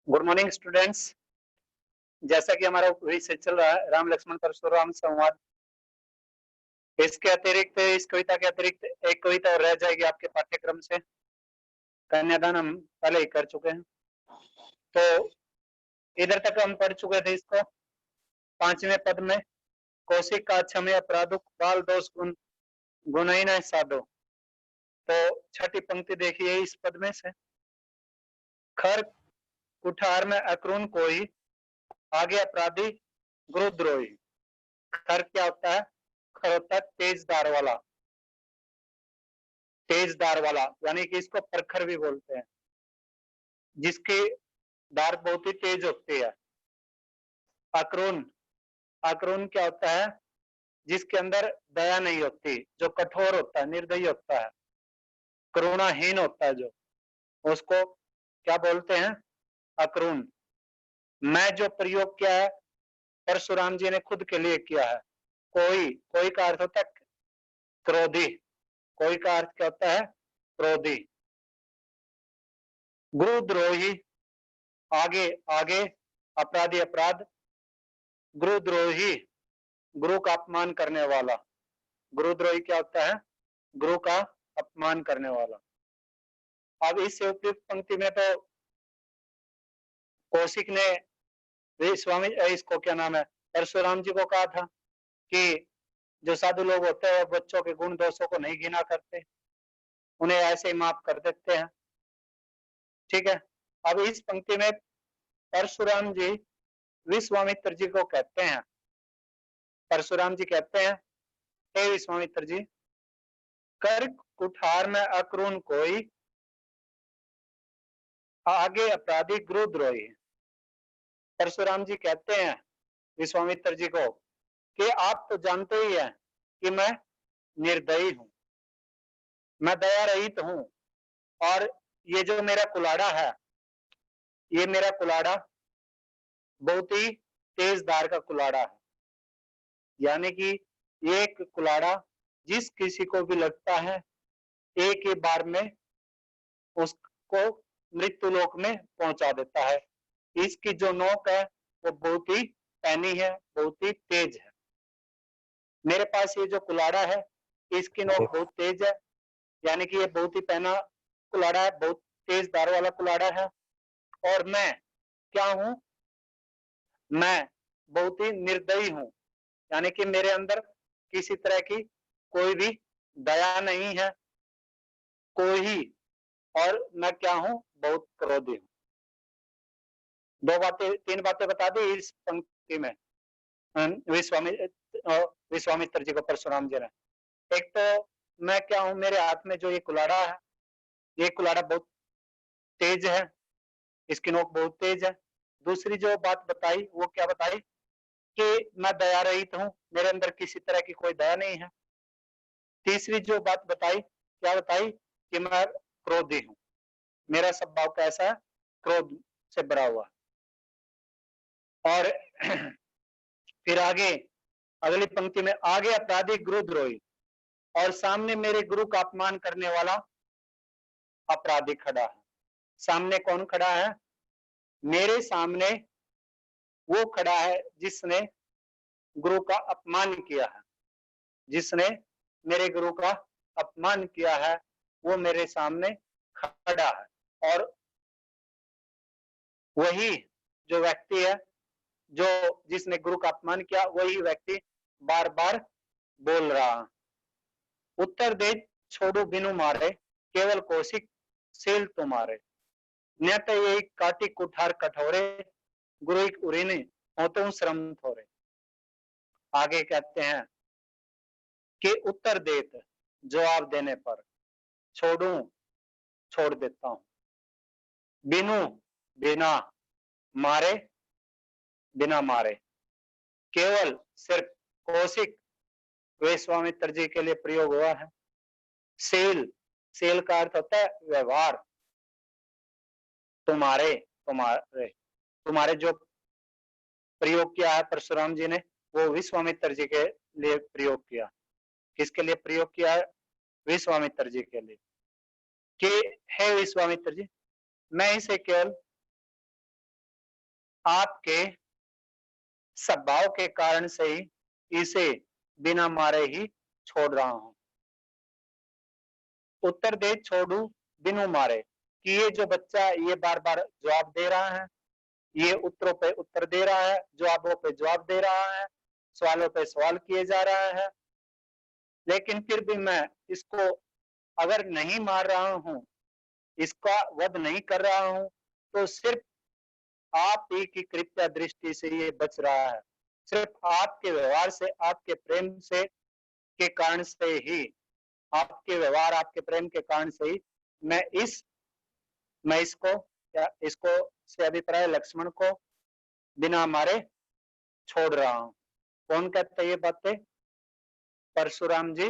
Good morning students. जैसा कि हमारा विषय चल रहा है राम लक्ष्मण परशुराम संवाद, इसके अतिरिक्त इस कविता के अतिरिक्त एक कविता और रह जाएगी आपके पाठ्यक्रम से। कन्यादान हम पहले ही कर चुके हैं, तो इधर तक हम पढ़ चुके थे इसको। पांचवें पद में कौशिक का क्षम्य अपराधुक बाल दोष गुण गुणहीन है साधो। तो छठी पंक्ति देखिए इस पद में से, खर कुठार में अक्रून कोई आगे अपराधी गुरुद्रोही। खर क्या होता है? खर होता है तेजदार वाला, तेजदार वाला यानी कि इसको प्रखर भी बोलते हैं, जिसकी धार बहुत ही तेज होती है। अक्रून, अक्रून क्या होता है? जिसके अंदर दया नहीं होती, जो कठोर होता है, निर्दयी होता है, करुणाहीन होता है, जो उसको क्या बोलते हैं? अक्रून। मैं जो प्रयोग किया है परशुराम जी ने खुद के लिए किया है। कोई, कोई का अर्थ होता है क्रोधी, कोई का अर्थ क्या होता है? क्रोधी। गुरुद्रोही, आगे आगे, अपराधी अपराध, गुरुद्रोही गुरु का अपमान करने वाला। गुरुद्रोही क्या होता है? गुरु का अपमान करने वाला। अब इस उपयुक्त पंक्ति में तो कौशिक ने स्वामी इसको क्या नाम है परशुराम जी को कहा था कि जो साधु लोग होते हैं बच्चों के गुण दोषों को नहीं गिना करते, उन्हें ऐसे ही माफ कर देते हैं। ठीक है। अब इस पंक्ति में परशुराम जी विश्वामित्र जी को कहते हैं, परशुराम जी कहते हैं, हे विश्वामित्र जी, कर कुठार में अक्रून कोई आगे अपराधी गुरुद्रोही। परशुराम जी कहते हैं विश्वामित्र जी को कि आप तो जानते ही हैं कि मैं निर्दयी हूं, मैं दया रहित हूं, और ये जो मेरा कुलाड़ा है, ये मेरा कुलाड़ा बहुत ही तेज धार का कुलाड़ा है। यानी कि एक कुलाड़ा जिस किसी को भी लगता है एक ही बार में उसको मृत्यु लोक में पहुंचा देता है। इसकी जो नोक है वो बहुत ही पैनी है, बहुत ही तेज है। मेरे पास ये जो कुलाड़ा है इसकी नोक बहुत तेज है, यानी कि ये बहुत ही पैना कुलाड़ा है, बहुत तेज धार वाला कुलाड़ा है। और मैं क्या हूं? मैं बहुत ही निर्दयी हूं, यानी कि मेरे अंदर किसी तरह की कोई भी दया नहीं है, कोई ही। और मैं क्या हूं? बहुत क्रोधी हूं। दो बातें, तीन बातें बता दी इस पंक्ति में विश्वामित्र जी को परशुराम जी ने। एक तो मैं क्या हूं, मेरे हाथ में जो ये कुलाड़ा है, ये कुलाड़ा बहुत तेज है, इसकी नोक बहुत तेज है। दूसरी जो बात बताई वो क्या बताई कि मैं दया रहित हूं, मेरे अंदर किसी तरह की कोई दया नहीं है। तीसरी जो बात बताई, क्या बताई? कि मैं क्रोधी हूं, मेरा स्वभाव कैसा है? क्रोध से भरा हुआ। और फिर आगे अगली पंक्ति में, आगे अपराधी गुरुद्रोही, और सामने मेरे गुरु का अपमान करने वाला अपराधी खड़ा है। सामने कौन खड़ा है? मेरे सामने वो खड़ा है जिसने गुरु का अपमान किया है, जिसने मेरे गुरु का अपमान किया है, वो मेरे सामने खड़ा है। और वही जो व्यक्ति है, जो जिसने गुरु का अपमान किया, वही व्यक्ति बार बार बोल रहा है, उत्तर दे छोड़ू बिनु मारे, केवल कौशिक सील तुम्हारे। न्यत यही काटी कुठार कठोरे, गुरु उरीने होते श्रम थोरे। आगे कहते हैं कि उत्तर देत, जवाब देने पर, छोड़ू छोड़ देता हूं, बिनु बिना, मारे बिना मारे, केवल सिर्फ कौशिक विश्वामित्र जी के लिए प्रयोग हुआ है। सेल, सेल का अर्थ होता है व्यवहार। तुम्हारे, तुम्हारे, तुम्हारे जो प्रयोग किया है परशुराम जी ने, वो विश्वामित्र जी के लिए प्रयोग किया। किसके लिए प्रयोग किया है? विश्वामित्र जी के लिए। कि हे विश्वामित्र जी, मैं इसे केवल आपके स्वभाव के कारण से ही इसे बिना मारे ही छोड़ रहा हूं। उत्तर दे छोड़ू बिनु मारे, कि ये जो बच्चा ये बार बार जवाब दे रहा है, ये उत्तरों पे उत्तर दे रहा है, जवाबों पे जवाब दे रहा है, सवालों पे सवाल किए जा रहा है, लेकिन फिर भी मैं इसको अगर नहीं मार रहा हूं, इसका वध नहीं कर रहा हूं, तो सिर्फ आप ही की कृपया दृष्टि से ये बच रहा है। सिर्फ आपके व्यवहार से, आपके प्रेम से के कारण से ही, आपके व्यवहार, आपके प्रेम के कारण से ही मैं इसको या इसको से अभिप्राय लक्ष्मण को बिना मारे छोड़ रहा हूं। कौन कहते ये बातें? परशुराम जी,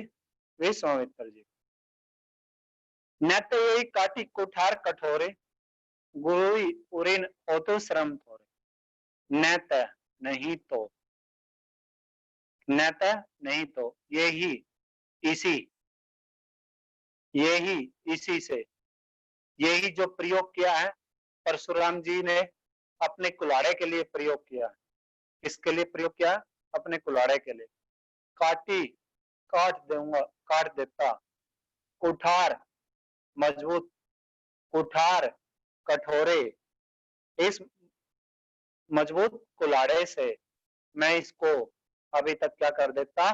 विश्वामित्र जी। न तो यही काटी कुठार कठोरे, गुरुई उरिन हो तो श्रम थोरे। न त नहीं तो, न त नहीं तो, यही इसी, यही इसी से, यही जो प्रयोग किया है परशुराम जी ने अपने कुल्हाड़े के लिए प्रयोग किया। किसके लिए प्रयोग किया? अपने कुल्हाड़े के लिए। काटी, काट दूंगा, काट देता। कुठार, मजबूत। कुठार, कठोरे। इस मजबूत कुल्हाड़े से मैं इसको अभी तक क्या कर देता?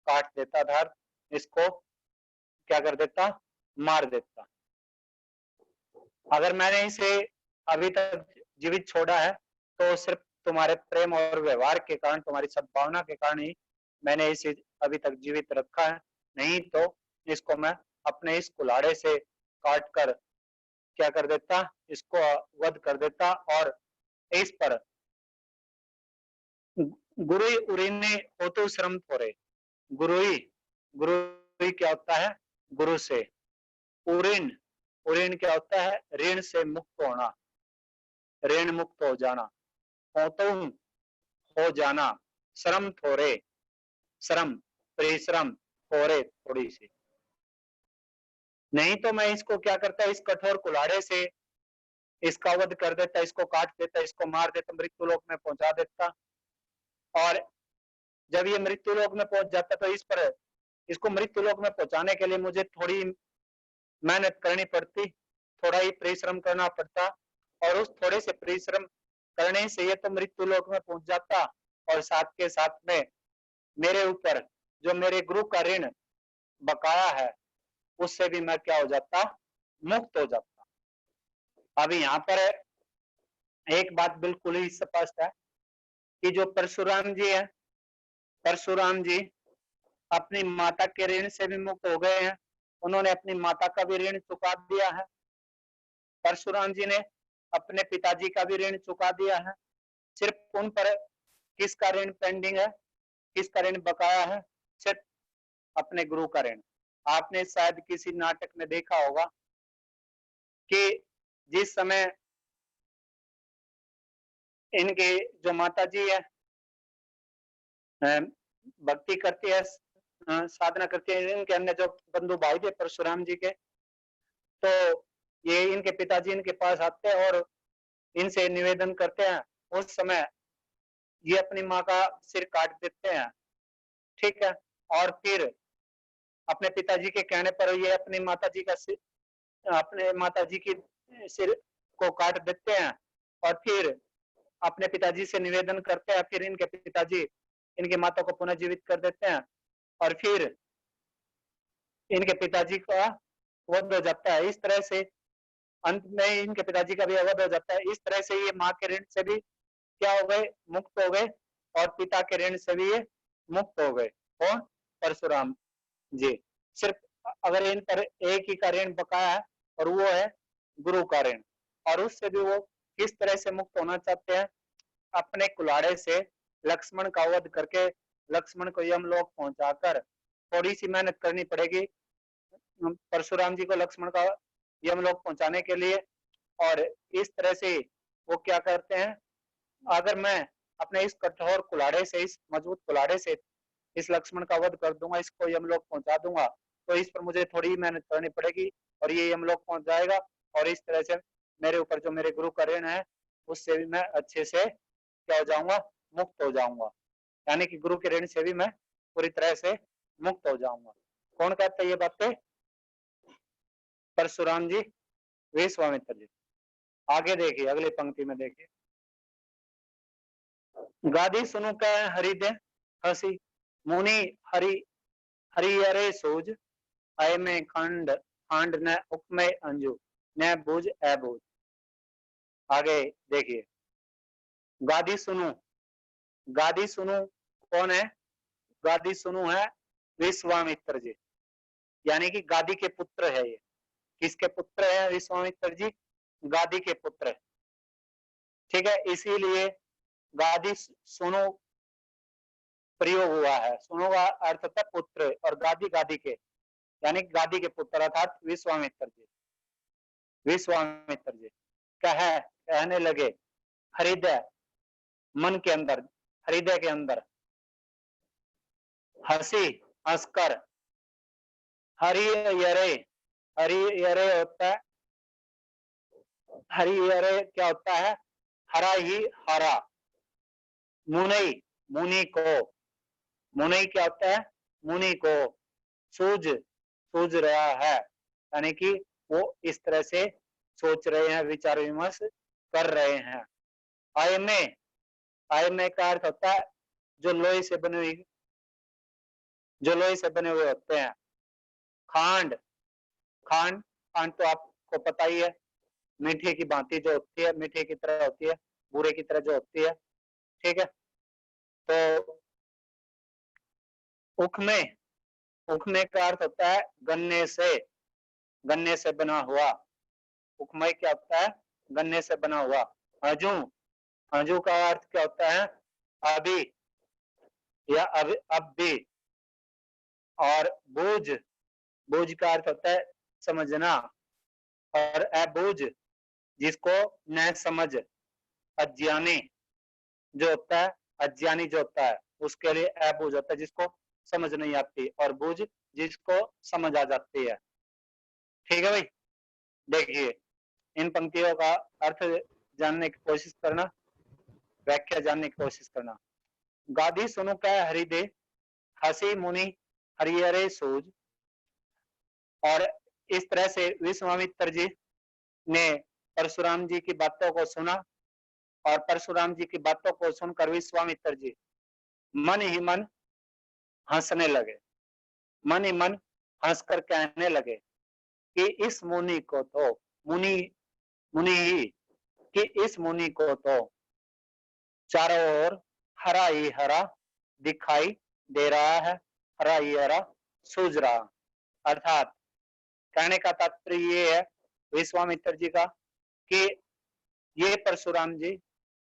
काट देता था, इसको क्या कर देता? मार देता। अगर मैंने इसे अभी तक जीवित छोड़ा है तो सिर्फ तुम्हारे प्रेम और व्यवहार के कारण, तुम्हारी सद्भावना के कारण ही मैंने इसे अभी तक जीवित रखा है, नहीं तो इसको मैं अपने इस कुल्हाड़े से काट कर क्या कर देता? इसको वध कर देता और इस पर गुरुई उरीने हो तो श्रम थोरे। गुरुई, गुरुई क्या होता है? गुरु से। उरीन, उरीन क्या होता है? ऋण से मुक्त होना, ऋण मुक्त हो जाना। होतुम, हो जाना। श्रम थोरे, श्रम, परिश्रम, थोरे, थोड़ी सी। नहीं तो मैं इसको क्या करता? इस कठोर कुल्हाड़े से इसका वध कर देता, इसको काट देता, इसको मार देता, मृत्यु लोक में पहुंचा देता। और जब ये मृत्यु लोक में पहुंच जाता तो इस पर, इसको मृत्यु लोक में पहुंचाने के लिए मुझे थोड़ी मेहनत करनी पड़ती, थोड़ा ही परिश्रम करना पड़ता, और उस थोड़े से परिश्रम करने से ये तो मृत्यु लोक में पहुंच जाता, और साथ के साथ में मेरे ऊपर जो मेरे गुरु का ऋण बकाया है उससे भी मैं क्या हो जाता? मुक्त हो जाता। अभी यहाँ पर एक बात बिल्कुल ही स्पष्ट है कि जो परशुराम जी है, परशुराम जी अपनी माता के ऋण से भी मुक्त हो गए हैं। उन्होंने अपनी माता का भी ऋण चुका दिया है। परशुराम जी ने अपने पिताजी का भी ऋण चुका दिया है। सिर्फ उन पर किसका ऋण पेंडिंग है? किसका ऋण बकाया है? सिर्फ अपने गुरु का ऋण। आपने शायद किसी नाटक में देखा होगा कि जिस समय इनके जो माता जी है भक्ति करती है, साधना करती है, इनके अन्य जो बंधु भाई थे परशुराम जी के, तो ये इनके पिताजी इनके पास आते हैं और इनसे निवेदन करते हैं। उस समय ये अपनी माँ का सिर काट देते हैं, ठीक है, और फिर अपने पिताजी के कहने पर ये अपनी माता जी का सिर, अपने माता जी की सिर को काट देते हैं, और फिर अपने पिताजी से निवेदन करते हैं। फिर इनके पिताजी इनकी माता को पुनः जीवित कर देते हैं, और फिर इनके पिताजी का वध हो जाता है। इस तरह से अंत में इनके पिताजी का भी वध हो जाता है। इस तरह से ये माँ के ऋण से भी क्या हो गए? मुक्त हो गए, और पिता के ऋण से भी ये मुक्त हो गए। कौन? परशुराम जी। सिर्फ अगर इन पर एक ही का ऋण बकाया है और वो है गुरु का ऋण, और उससे भी वो किस तरह से मुक्त होना चाहते हैं? अपने कुल्हाड़े से लक्ष्मण का वध करके लक्ष्मण को यमलोक पहुंचाकर, थोड़ी सी मेहनत करनी पड़ेगी परशुराम जी को लक्ष्मण का यमलोक पहुंचाने के लिए। और इस तरह से वो क्या करते हैं? अगर मैं अपने इस कठोर कुल्हाड़े से, इस मजबूत कुल्हाड़े से इस लक्ष्मण का वध कर दूंगा, इसको यमलोक पहुंचा दूंगा, तो इस पर मुझे थोड़ी मेहनत करनी पड़ेगी और ये यमलोक पहुंच जाएगा। और इस तरह से मेरे ऊपर जो मेरे गुरु का ऋण है उससे भी मैं अच्छे से क्या हो जाऊंगा, मुक्त हो जाऊंगा। यानी कि गुरु के ऋण से भी मैं पूरी तरह से मुक्त हो जाऊंगा। कौन कहता है ये बातें? परशुराम जी, विश्वामित्र जी। आगे देखिए, अगली पंक्ति में देखिए, गादी सुनु कह हरिदे हसी, मुनि हरि हरियरे सूझ, आय में खंड खांड न उपमय अंजू, न बूझ अबूझ। आगे देखिए, गादी सुनु, गादी सुनु कौन है? गादी सुनु है विश्वामित्र जी, यानी कि गादी के पुत्र है ये। किसके पुत्र है विश्वामित्र जी? गादी के पुत्र। ठीक है, इसीलिए गादी सुनो प्रयोग हुआ है। सुनो का अर्थ था पुत्र, और गादी गादी के, यानी गादी के पुत्र अर्थात विश्वामित्र जी। विश्वामित्र जी कहने लगे, हृदय मन के अंदर, हृदय के अंदर, हंसी हंसकर, हरियरे, हरियरे होता है, हरियरे क्या होता है? हरा ही हरा। मुनि, मुनि को, मुनि क्या होता है? मुनि को सूझ, सूझ रहा है, यानी कि वो इस तरह से सोच रहे हैं, विचार विमर्श कर रहे हैं। आय में, आय में का अर्थ होता है जो लोहे से बने हुए, जो लोहे से बने हुए होते हैं। खांड, खांड, खांड तो आपको पता ही है, मीठे की भांति जो होती है, मीठे की तरह होती है, बूरे की तरह जो होती है। ठीक है, तो उखमे, उखमे का अर्थ होता है गन्ने से, गन्ने से बना हुआ। उखमय क्या होता है? गन्ने से बना हुआ। हजू, हजू का अर्थ क्या होता है? अभी या अब भी। और बूझ, बूझ का अर्थ होता है समझना, और अबूझ जिसको न समझ, अज्ञानी जो होता है, अज्ञानी जो होता है उसके लिए अबूझ होता है, जिसको समझ नहीं आती, और बूझ जिसको समझ आ जाती है। ठीक है भाई, देखिए इन पंक्तियों का अर्थ जानने की कोशिश करना, व्याख्या जानने की कोशिश करना। गादी सुनु कह हरिदे हसी, मुनि हरियरे सूझ। और इस तरह से विश्वामित्र जी ने परशुराम जी की बातों को सुना, और परशुराम जी की बातों को सुनकर विश्वामित्र जी मन ही मन हंसने लगे, मन ही मन हंसकर कहने लगे कि इस मुनि को तो, मुनि, मुनि ही, कि इस मुनि को तो चारों ओर हरा ही हरा दिखाई दे रहा है, हरा ही हरा सूझ रहा। अर्थात कहने का तात्पर्य ये है विश्वामित्र जी का कि ये परशुराम जी,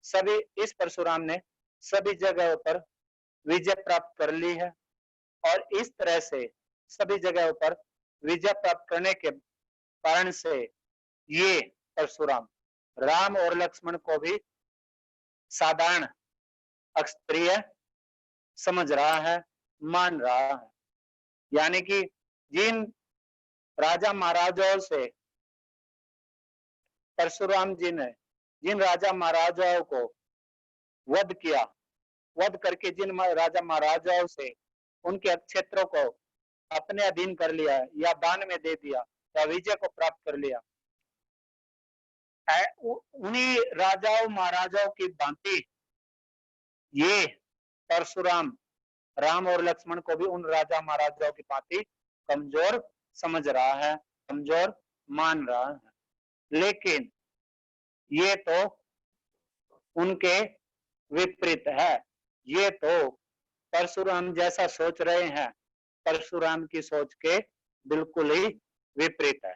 सभी, इस परशुराम ने सभी जगहों पर विजय प्राप्त कर ली है, और इस तरह से सभी जगहों पर विजय प्राप्त करने के कारण से ये परशुराम राम और लक्ष्मण को भी साधारण अक्षत्रिय समझ रहा है, मान रहा है। यानी कि जिन राजा महाराजाओं से परशुराम जी ने, जिन राजा महाराजाओं को वध किया, वध करके जिन राजा महाराजाओं से उनके क्षेत्रों को अपने अधीन कर लिया, या दान में दे दिया, या विजय को प्राप्त कर लिया, उन्हीं राजाओं महाराजाओं की भांति ये परशुराम राम और लक्ष्मण को भी उन राजा महाराजाओं की भांति कमजोर समझ रहा है, कमजोर मान रहा है। लेकिन ये तो उनके विपरीत है, ये तो परशुराम जैसा सोच रहे हैं, परशुराम की सोच के बिल्कुल ही विपरीत है।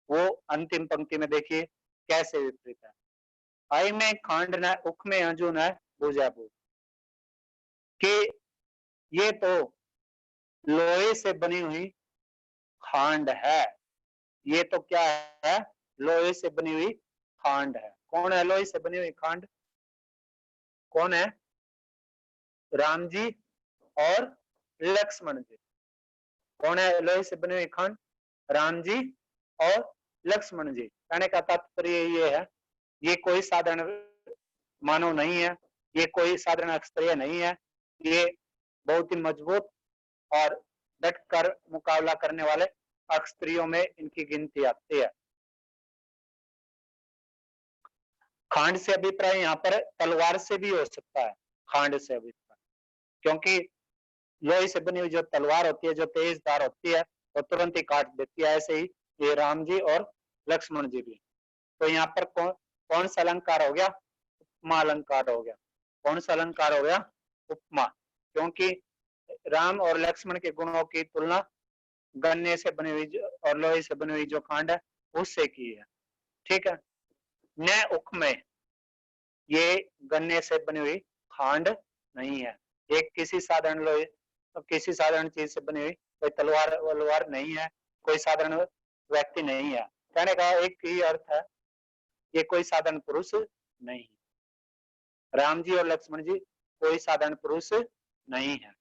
वो अंतिम पंक्ति में देखिए कैसे विपरीत है। आई में खांड न उख में अंजू न बूझा बूझ, कि ये तो लोहे से बनी हुई खांड है। ये तो क्या है? लोहे से बनी हुई खांड है। कौन है लोहे से बनी हुई खांड? कौन है? राम जी और लक्ष्मण जी। कौन है लोहे से बनी हुई खांड? राम जी और लक्ष्मण जी। कहने का तात्पर्य ये है, ये कोई साधारण मानव नहीं है, ये कोई साधारण अक्षत्रिय नहीं है, ये बहुत ही मजबूत और डट कर मुकाबला करने वाले अक्षत्रियों में इनकी गिनती आती है। खांड से अभिप्राय यहाँ पर तलवार से भी हो सकता है, खांड से अभिप्राय, क्योंकि लोहे से बनी हुई जो तलवार होती है, जो तेज धार होती है, वो तुरंत ही काट देती है। ऐसे ही ये राम जी और लक्ष्मण जी भी। तो यहाँ पर कौन सा अलंकार हो गया? उपमा अलंकार हो गया। कौन सा अलंकार हो गया? उपमा। क्योंकि राम और लक्ष्मण के गुणों की तुलना गन्ने से बनी हुई और लोहे से बनी हुई जो खांड है उससे की है। ठीक है। न उपमे, ये गन्ने से बनी हुई खांड नहीं है। एक किसी साधारण लोहे, किसी साधारण चीज से बनी हुई कोई तलवार वलवार नहीं है, कोई साधारण व्यक्ति नहीं है। कहने का एक ही अर्थ है, ये कोई साधारण पुरुष नहीं है। राम जी और लक्ष्मण जी कोई साधारण पुरुष नहीं है।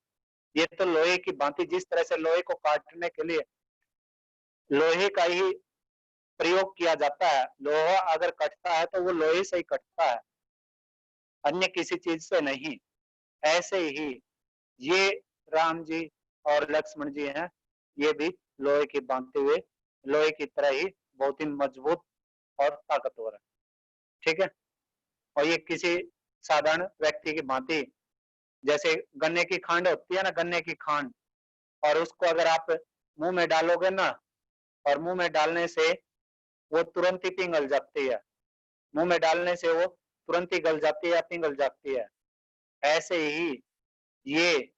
ये तो लोहे की भांति, जिस तरह से लोहे को काटने के लिए लोहे का ही प्रयोग किया जाता है, लोहा अगर कटता है तो वो लोहे से ही कटता है, अन्य किसी चीज से नहीं। ऐसे ही ये राम जी और लक्ष्मण जी हैं, ये भी लोहे की भांति हुए, लोहे की तरह ही बहुत ही मजबूत और ताकतवर है। ठीक है। और ये किसी साधारण व्यक्ति की भांति, जैसे गन्ने की खांड होती है ना, गन्ने की खांड, और उसको अगर आप मुंह में डालोगे ना, और मुंह में डालने से वो तुरंत ही पिघल जाती है, मुंह में डालने से वो तुरंत ही गल जाती है या पिघल जाती है। ऐसे ही ये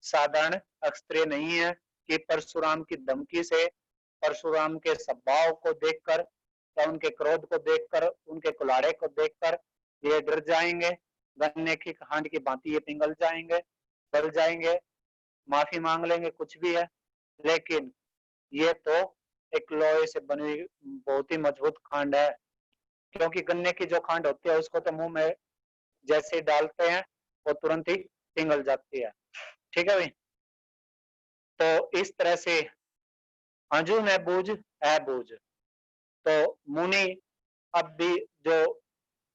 साधारण अक्षत्रिय नहीं है कि परशुराम की धमकी से, परशुराम के स्वभाव को देखकर या उनके क्रोध को देखकर, उनके कुल्हाड़े को देखकर ये डर जाएंगे, गन्ने की खांड की भांति ये पिघल जाएंगे, गल जाएंगे, माफी मांग लेंगे, कुछ भी है। लेकिन ये तो एक लोहे से बनी हुई बहुत ही मजबूत खांड है, क्योंकि गन्ने की जो खांड होती है उसको तो मुंह में जैसे डालते हैं वो तुरंत ही पिघल जाती है। ठीक है भाई। तो इस तरह से अजू न बूझ है बूझ। तो मुनि अब भी, जो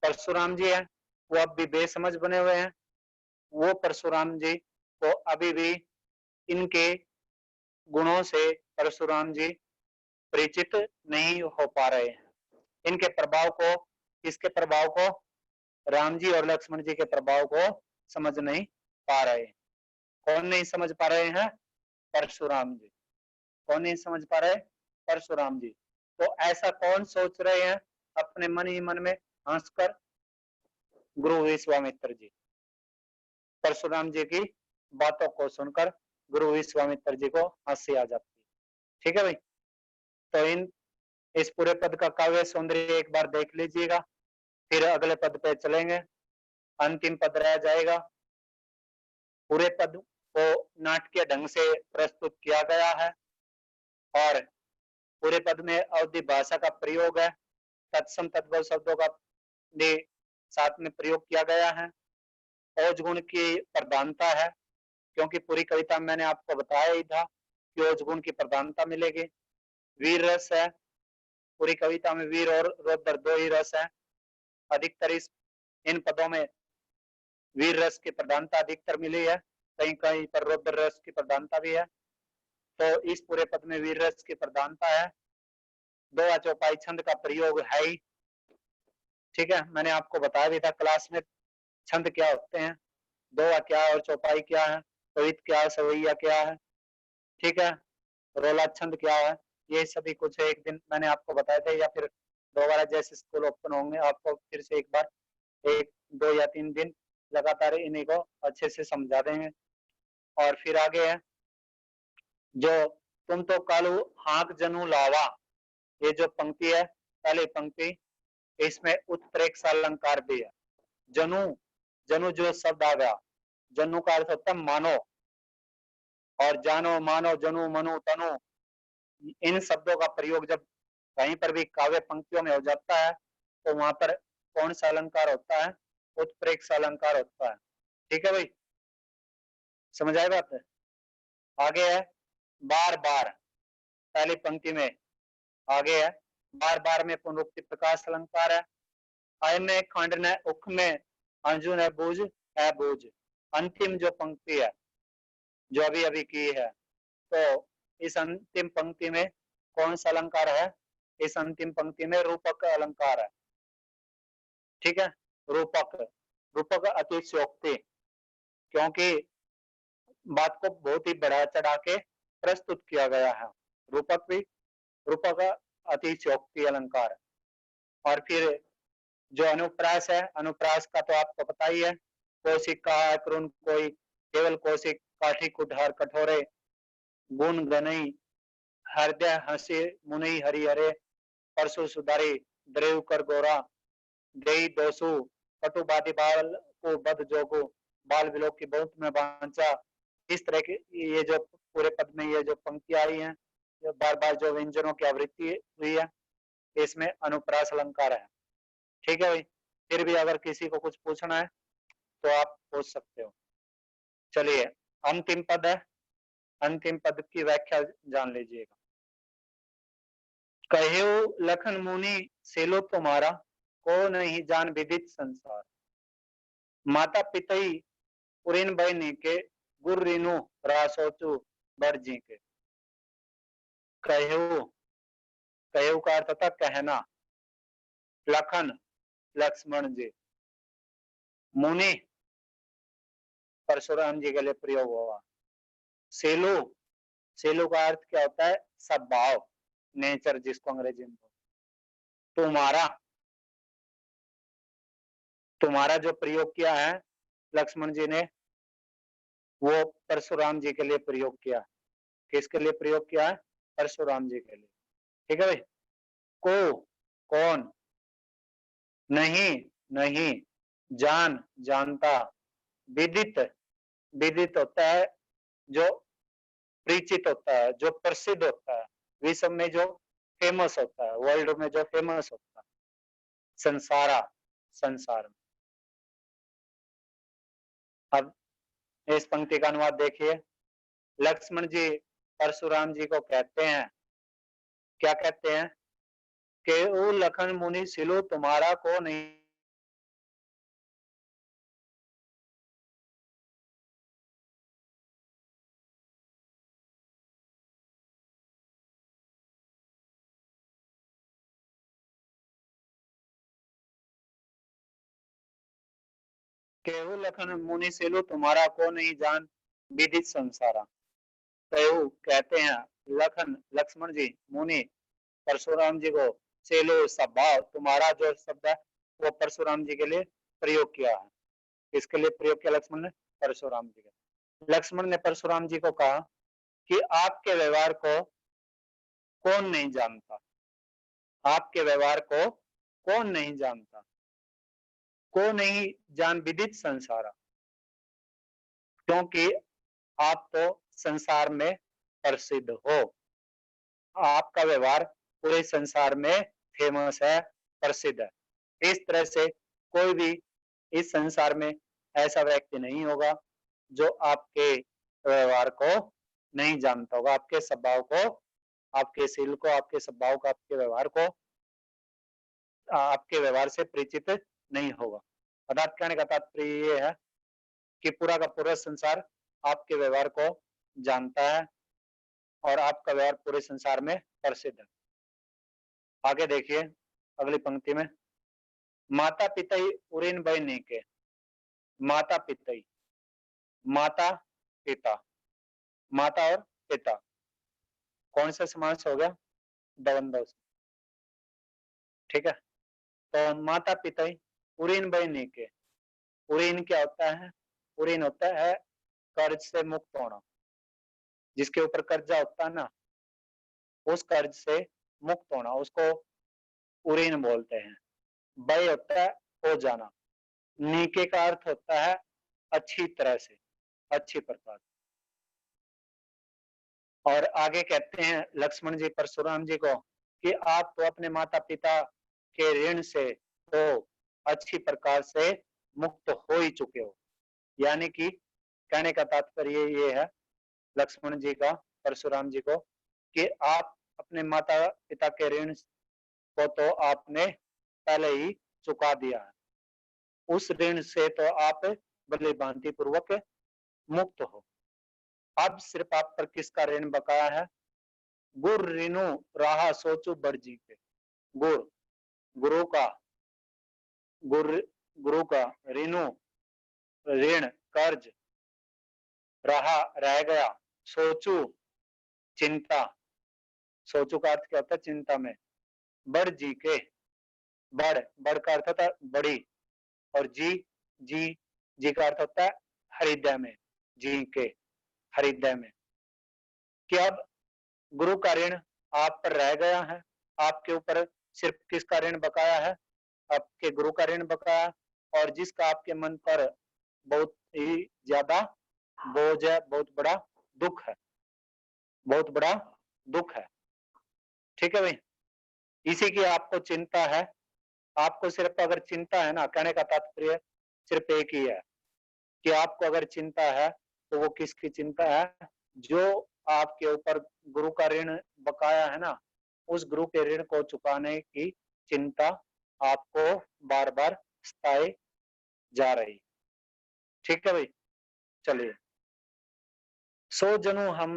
परशुराम जी है वो अब भी बेसमझ बने हुए हैं, वो परशुराम जी को अभी भी इनके गुणों से परशुराम जी परिचित नहीं हो पा रहे हैं। इनके प्रभाव को, इसके प्रभाव को, राम जी और लक्ष्मण जी के प्रभाव को समझ नहीं पा रहे। कौन नहीं समझ पा रहे हैं? परशुराम जी। कौन नहीं समझ पा रहे? परशुराम जी। तो ऐसा कौन सोच रहे हैं अपने मन ही मन में हंसकर? गुरु विश्वामित्र जी। परशुराम जी की बातों को सुनकर गुरु विश्वामित्र जी को हंसी आ जाती है। ठीक है भाई। तो इस पूरे पद का काव्य सौंदर्य एक बार देख लीजिएगा, फिर अगले पद पे चलेंगे। अंतिम पद रह जाएगा। पूरे पद को नाटकीय ढंग से प्रस्तुत किया गया है और पूरे पद में अवधि भाषा का प्रयोग है, तत्सम तद्भव शब्दों का भी साथ में प्रयोग किया गया है। ओज गुण की प्रधानता है, क्योंकि पूरी कविता में मैंने आपको बताया ही था कि ओज गुण की प्रधानता मिलेगी। वीर रस है, पूरी कविता में वीर और रौद्र दो ही रस है। अधिकतर इन पदों में वीर रस की प्रधानता अधिकतर मिली है, कहीं कहीं पर रौद्र रस की प्रधानता भी है। तो इस पूरे पद में वीर रस की प्रधानता है। दोहा चौपाई छंद का प्रयोग है ही। ठीक है। मैंने आपको बताया भी था क्लास में छंद क्या होते हैं, दोहा क्या है और चौपाई क्या है, कवित क्या है, सवैया क्या है। ठीक है। रोला छंद क्या है, ये सभी कुछ एक दिन मैंने आपको बताया था, या फिर दोबारा जैसे स्कूल ओपन होंगे आपको फिर से एक बार 1 2 या 3 दिन लगातार इन्हीं को अच्छे से समझा देंगे। और फिर आगे है जो तुम तो कालू हाँक जनू लावा, ये जो पंक्ति है, पहली पंक्ति, इसमें उत्प्रेक्ष अलंकार भी है। जनु, जनु जो शब्द आ गया, जनु का अर्थ होता है मानो, और जानो मानो जनु मनु तनु, इन शब्दों का प्रयोग जब कहीं पर भी काव्य पंक्तियों में हो जाता है तो वहां पर कौन सा अलंकार होता है? उत्प्रेक्ष अलंकार होता है। ठीक है भाई। समझ आए बात है? आगे है बार बार, पहली पंक्ति में आगे है बार बार में पुनरुक्ति प्रकाश अलंकार है। आय में खंड ने उख में अंजू ने बूझ है बूझ। अंतिम जो पंक्ति है जो अभी अभी की है, तो इस अंतिम पंक्ति में कौन सा अलंकार है? इस अंतिम पंक्ति में रूपक अलंकार है। ठीक है, रूपक। रूपक अतिशयोक्ति, क्योंकि बात को बहुत ही बढ़ा चढ़ा के प्रस्तुत किया गया है। रूपक भी, रूपक अतिशयोक्ति अलंकार। और फिर जो अनुप्रास है, अनुप्रास का तो आपको पता ही है, कौशिक कहा करुण कोई, केवल कौशिक काठी कुठार कठोरे, गुण गनई हृदय हंसी मुनि हरि हरे, परसु सुधारी द्रेव कर गोरा, देई दोसु कटुबादी बाल को बद जोगो, बाल विलोक की बहुत में बांचा। इस तरह के ये जो पूरे पद में ये जो पंक्तियां आई हैं, बार बार जो व्यंजनों की आवृत्ति हुई है, इसमें अनुप्रास अलंकार है। ठीक है भाई, फिर भी अगर किसी को कुछ पूछना है तो आप पूछ सकते हो। चलिए, अंतिम पद है, अंतिम पद की व्याख्या जान लीजिएगा। कहो लखन मुनि सेलो तुम्हारा, को नहीं जान विदित संसार, माता पितई उरिन बहनी के, गुर रीनु रासोचु बरजी के। कहो, कहो का अर्थ था कहना, लखन लक्ष्मण जी, मुनि परशुराम जी के लिए प्रयोग हुआ। सेलो, सेलो का अर्थ क्या होता है? स्वभाव, नेचर, जिसको अंग्रेजी में तुम्हारा, तुम्हारा जो प्रयोग किया है लक्ष्मण जी ने, वो परशुराम जी के लिए प्रयोग किया। किसके लिए प्रयोग किया है? परशुराम जी के लिए। ठीक है भाई। को, कौन, नहीं, नहीं, जान, जानता, विदित, विदित होता है जो परिचित होता है, जो प्रसिद्ध होता है, विश्व में जो फेमस होता है, वर्ल्ड में जो फेमस होता है, संसारा, संसार में। अब इस पंक्ति का अनुवाद देखिए। लक्ष्मण जी परशुराम जी को कहते हैं, क्या कहते हैं कि ओ लखन मुनि सिलो तुम्हारा को नहीं, केहू लखन मुनि सिलो तुम्हारा को नहीं जान विदित संसारा। केहू कहते हैं लखन, लक्ष्मण जी, मुनि परशुराम जी को, सेलो स्वभाव, तुम्हारा जो शब्द है वो परशुराम जी के लिए प्रयोग किया है। किसके लिए प्रयोग किया लक्ष्मण ने? परशुराम जी के। लक्ष्मण ने परशुराम जी को कहा कि आपके व्यवहार को कौन नहीं जानता, आपके व्यवहार को कौन नहीं जानता, को नहीं जान विदित संसारा, क्योंकि आप तो संसार में प्रसिद्ध हो, आपका व्यवहार पूरे संसार में फेमस है, प्रसिद्ध है। इस तरह से कोई भी इस संसार में ऐसा व्यक्ति नहीं होगा जो आपके व्यवहार को नहीं जानता होगा, आपके स्वभाव को, आपके शील को, आपके स्वभाव को, आपके व्यवहार को, आपके व्यवहार से परिचित नहीं होगा। अर्थात कहने का तात्पर्य ये है कि पूरा का पूरा संसार आपके व्यवहार को जानता है और आपका व्यवहार पूरे संसार में प्रसिद्ध है। आगे देखिए अगली पंक्ति में, माता पितई उरिन बहनी के, माता पितई, माता पिता, माता और पिता कौन सा समास हो गया? द्वंद्व। ठीक है, तो माता पितई उरिन बहनी के, उरिन क्या होता है? उरिन होता है कर्ज से मुक्त होना, जिसके ऊपर कर्जा होता है ना, उस कर्ज से मुक्त होना, उसको उरिन बोलते हैं। बय होता है हो जाना, नीके का अर्थ होता है अच्छी तरह से, अच्छी प्रकार। और आगे कहते हैं लक्ष्मण जी परशुराम जी को कि आप तो अपने माता पिता के ऋण से तो अच्छी प्रकार से मुक्त हो ही चुके हो। यानी कि कहने का तात्पर्य ये है लक्ष्मण जी का परशुराम जी को कि आप अपने माता पिता के ऋण को तो आपने पहले ही चुका दिया है, उस ऋण से तो आप भली भांति पूर्वक मुक्त हो। अब सिर्फ आप पर किसका ऋण बकाया है? गुर ऋणु राहा सोचु बरजी के। गुर, गुरु का, गुरु का ऋणु ऋण, कर्ज, रहा रह गया, सोचू चिंता, सोचू का अर्थ क्या होता है? चिंता में। बढ़ जी के, बढ़ का अर्थ होता है बड़ी, और जी, जी का अर्थ होता है हृदय में, जी के हृदय में। कि अब गुरु का ऋण आप पर रह गया है, आपके ऊपर सिर्फ किसका ऋण बकाया है? आपके गुरु का ऋण बकाया, और जिसका आपके मन पर बहुत ही ज्यादा बोझ है, बहुत बड़ा दुख है, बहुत बड़ा दुख है। ठीक है भाई, इसी की आपको चिंता है। आपको सिर्फ अगर चिंता है ना, कहने का तात्पर्य सिर्फ एक ही है कि आपको अगर चिंता है तो वो किसकी चिंता है? जो आपके ऊपर गुरु का ऋण बकाया है ना, उस गुरु के ऋण को चुकाने की चिंता आपको बार बार सताए जा रही। ठीक है भाई, चलिए। सो जनु हम